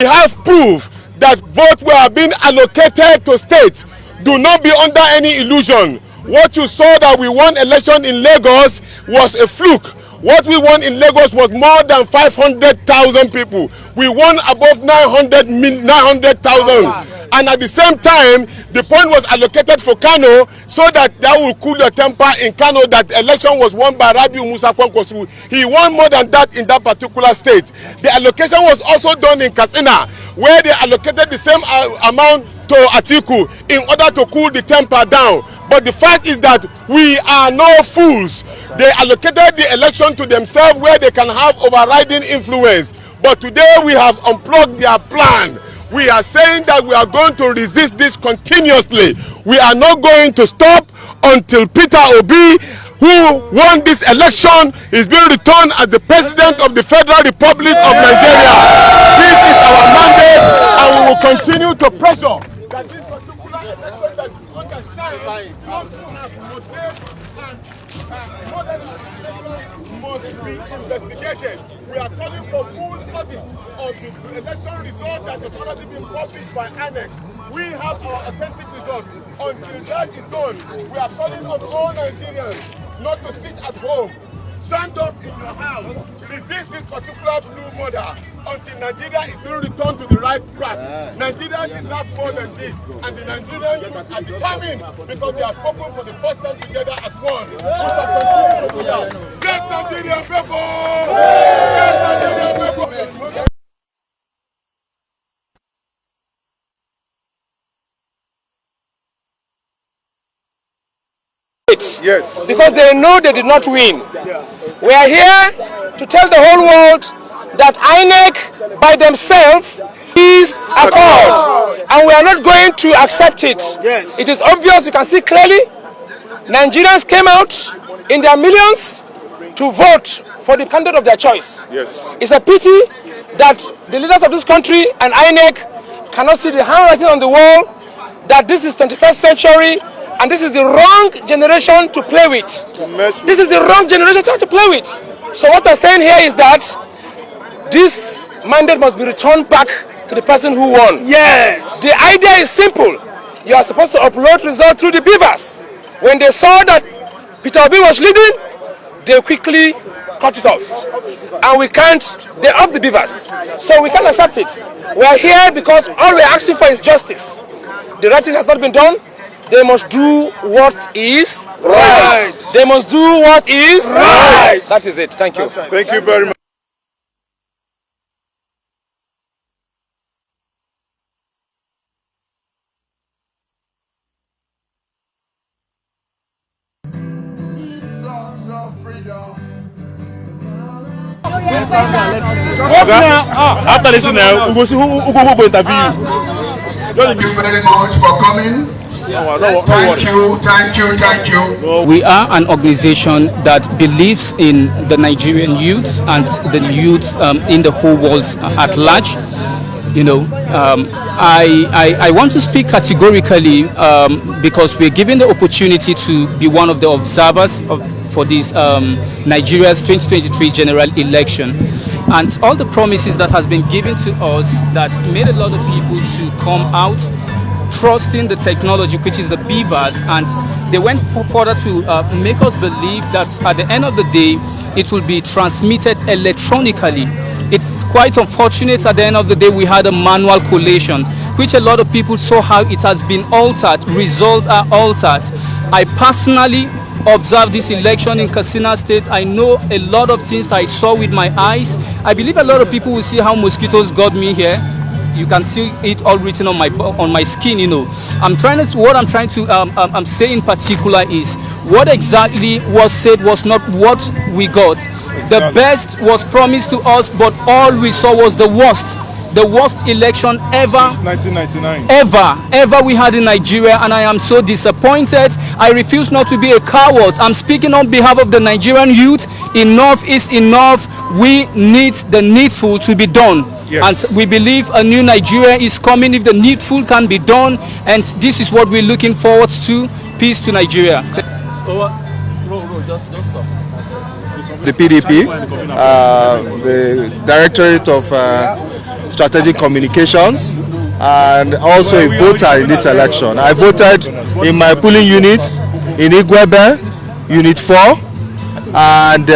We have proof that votes were being allocated to states. Do not be under any illusion. What you saw that we won election in Lagos was a fluke. What we won in Lagos was more than 500,000 people. We won above 900,000. And at the same time, the point was allocated for Kano so that will cool the temper in Kano that the election was won by Rabiu Musa Kwankwaso. He won more than that in that particular state. The allocation was also done in Katsina, where they allocated the same amount to Atiku in order to cool the temper down. But the fact is that we are no fools. They allocated the election to themselves where they can have overriding influence. But today we have unplugged their plan. We are saying that we are going to resist this continuously. We are not going to stop until Peter Obi, who won this election, is being returned as the President of the Federal Republic of Nigeria. This is our mandate, and we will continue to pressure that this particular election that is under shine must be investigated. We are calling for full audit of the election result that has already been published by Annex. We have our authentic result. Until that is done, we are calling on all Nigerians not to sit at home. Stand up in your house. Resist this particular blue murder until Nigeria is being returned to the right track. Nigeria deserves more than this, and the Nigerian youth are determined because they are spoken for the first time together as one. We shall continue to do that. Great Nigerian people! Great Nigerian people! Yes. Because they know they did not win. We are here to tell the whole world that INEC by themselves is a code, and we are not going to accept it. Yes. It is obvious, you can see clearly, Nigerians came out in their millions to vote for the candidate of their choice. Yes. It's a pity that the leaders of this country and INEC cannot see the handwriting on the wall that this is 21st century and this is the wrong generation to play with. This is the wrong generation to play with. So what I'm saying here is that this mandate must be returned back to the person who won. Yes. The idea is simple. You are supposed to upload results through the beavers. When they saw that Peter Obi was leading, they quickly cut it off. And we can't, they up the beavers. So we can't accept it. We are here because all we are asking for is justice. The right thing has not been done. They must do what is right. They must do what is right. That is it. Thank you. Thank you very much. After listening, we go see who will interview you. Thank you very much for coming. Thank you. We are an organization that believes in the Nigerian youth and the youth in the whole world at large. You know, I want to speak categorically because we're given the opportunity to be one of the observers for this Nigeria's 2023 general election. And all the promises that has been given to us that made a lot of people to come out trusting the technology, which is the beavers, and they went further to make us believe that at the end of the day it will be transmitted electronically. It's quite unfortunate at the end of the day we had a manual collation, which a lot of people saw how it has been altered. Results are altered. I personally observed this election in Katsina State. I know a lot of things I saw with my eyes. I believe a lot of people will see how mosquitoes got me here. You can see it all written on my skin. You know, what I'm trying to say in particular is what exactly was said was not what we got. The best was promised to us, but all we saw was the worst. The worst election ever, Since 1999. ever we had in Nigeria, and I am so disappointed. I refuse not to be a coward. I'm speaking on behalf of the Nigerian youth. Enough is enough. We need the needful to be done. Yes. And we believe a new Nigeria is coming if the needful can be done, and this is what we're looking forward to. Peace to Nigeria. The PDP, the Directorate of strategic communications, and also a voter in this election. I voted in my polling unit in Igwebe, Unit 4, and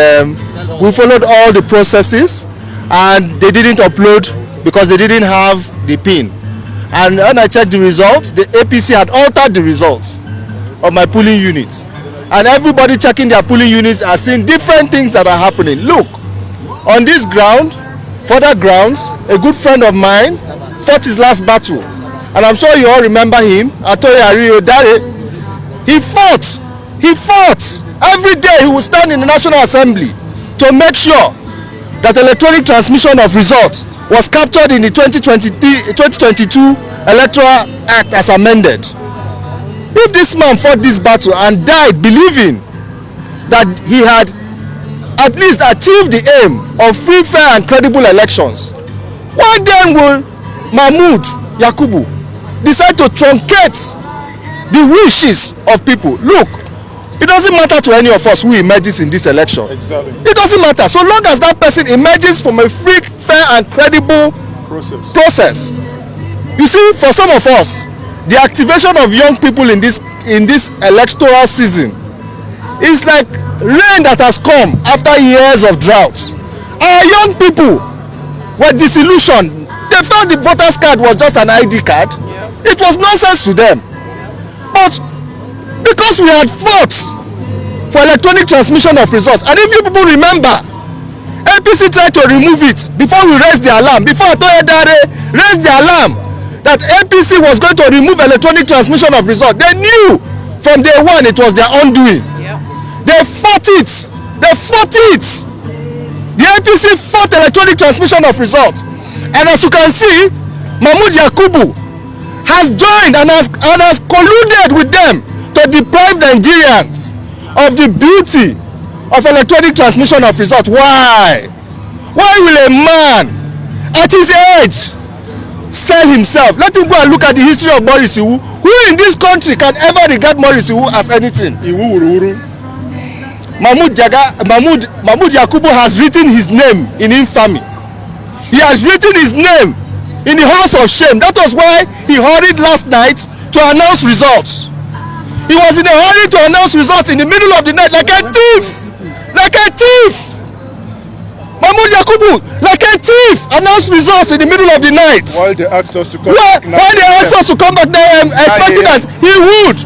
we followed all the processes, and they didn't upload because they didn't have the PIN. And when I checked the results, the APC had altered the results of my polling units. And everybody checking their polling units are seeing different things that are happening. Look, on this ground, further grounds, a good friend of mine fought his last battle. And I'm sure you all remember him, Atoye Ariyo-Dare. He fought. Every day he would stand in the National Assembly to make sure that electronic transmission of results was captured in the 2022 Electoral Act as amended. If this man fought this battle and died believing that he had at least achieved the aim of free, fair and credible elections, why then will Mahmood Yakubu decide to truncate the wishes of people? Look, it doesn't matter to any of us who emerges in this election. Exactly. It doesn't matter. So long as that person emerges from a free, fair and credible process. You see, for some of us, the activation of young people in this electoral season is like rain that has come after years of droughts. Our young people were disillusioned. They felt the voter's card was just an ID card. It was nonsense to them. But because we had fought for electronic transmission of results, and if you people remember, APC tried to remove it before we raised the alarm, before Atoye Dare raised the alarm that APC was going to remove electronic transmission of results. They knew from day one it was their undoing. They fought it. The APC fought electronic transmission of results. And as you can see, Mahmood Yakubu has joined and has colluded with them to deprive Nigerians of the beauty of electronic transmission of results. Why? Why will a man at his age sell himself? Let him go and look at the history of Morris Iwu. Who in this country can ever regard Morris Iwu as anything? Mahmood Yakubu has written his name in infamy. He has written his name in the house of shame. That was why he hurried last night to announce results. He was in a hurry to announce results in the middle of the night like a thief. Mahmood Yakubu, like a thief, announced results in the middle of the night. While they asked us to come back. While they asked us to come back there, expecting that he would.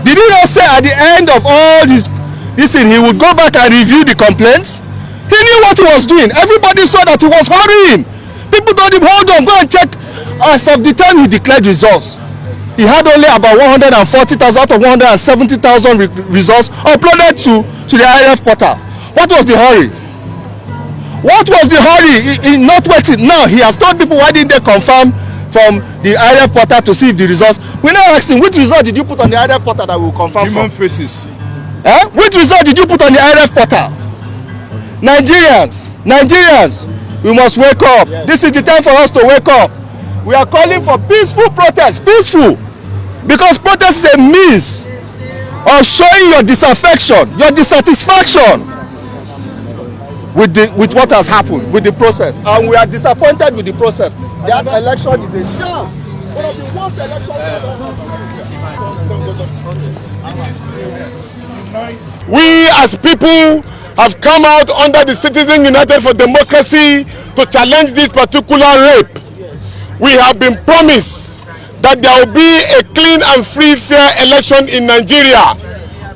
Did he not say at the end of all this thing, he would go back and review the complaints? He knew what he was doing. Everybody saw that he was hurrying. People told him, hold on, go and check. As of the time he declared results, he had only about 140,000 out of 170,000 results uploaded to the IRF portal. What was the hurry? What was the hurry in not waiting? Now he has told people, why didn't they confirm from the IRF portal to see if the results? We now asked him, which result did you put on the IRF portal that we will confirm Human from? faces. Which result did you put on the IRF portal? Nigerians, we must wake up. This is the time for us to wake up. We are calling for peaceful protest, peaceful, because protest is a means of showing your disaffection, your dissatisfaction with what has happened, with the process, and we are disappointed with the process. That election is a sham. One of the worst elections ever. We as people have come out under the Citizens United for Democracy to challenge this particular rape. We have been promised that there will be a clean and free, fair election in Nigeria.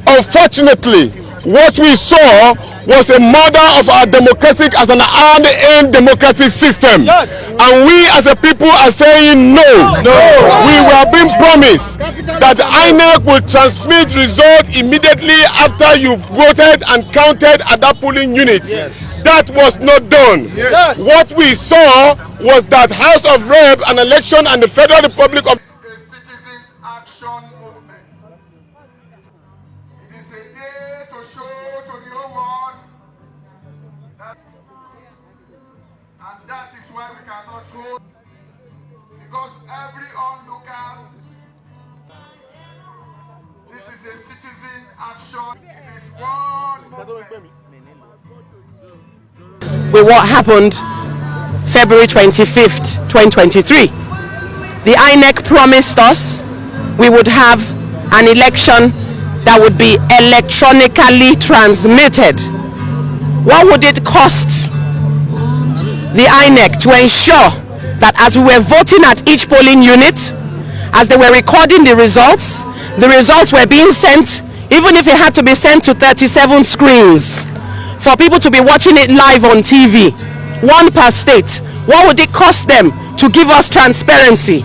Unfortunately, what we saw was a murder of our democratic as an hard-earned democratic system. Yes. And we as a people are saying no. We were being promised that INEC will transmit results immediately after you've voted and counted at that polling unit. Yes. That was not done. Yes. What we saw was that House of Rep, an election, and the Federal Republic of Citizens Action Movement. It is a day to show to the whole world and that is why we cannot vote, because every onlooker, this is a citizen action. It is one movement. With what happened February 25th, 2023. The INEC promised us we would have an election that would be electronically transmitted. What would it cost the INEC to ensure that as we were voting at each polling unit, as they were recording the results were being sent, even if it had to be sent to 37 screens for people to be watching it live on TV, one per state? What would it cost them to give us transparency?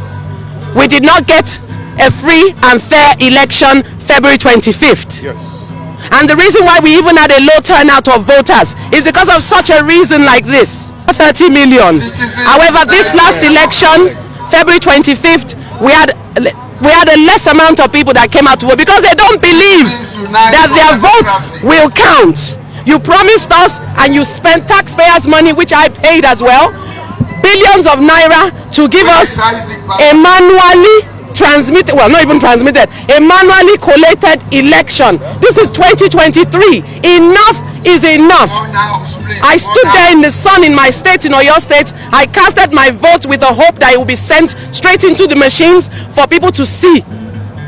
We did not get a free and fair election February 25th. Yes. And the reason why we even had a low turnout of voters is because of such a reason like this. 30 million. However, this last election, February 25th, we had a less amount of people that came out to vote because they don't believe that their votes will count. You promised us and you spent taxpayers' money, which I paid as well, billions of naira to give us a manually transmitted, well, not even transmitted, a manually collated election. This is 2023. Enough is enough. I stood there in the sun in my state, in Oyo State. I casted my vote with the hope that it will be sent straight into the machines for people to see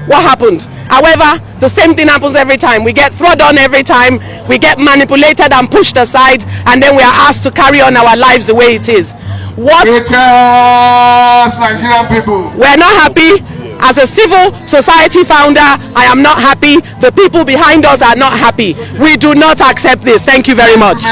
what happened. However, the same thing happens every time. We get thrown on every time. We get manipulated and pushed aside, and then we are asked to carry on our lives the way it is. What? Nigerian people. We're not happy. As a civil society founder, I am not happy. The people behind us are not happy. We do not accept this. Thank you very much.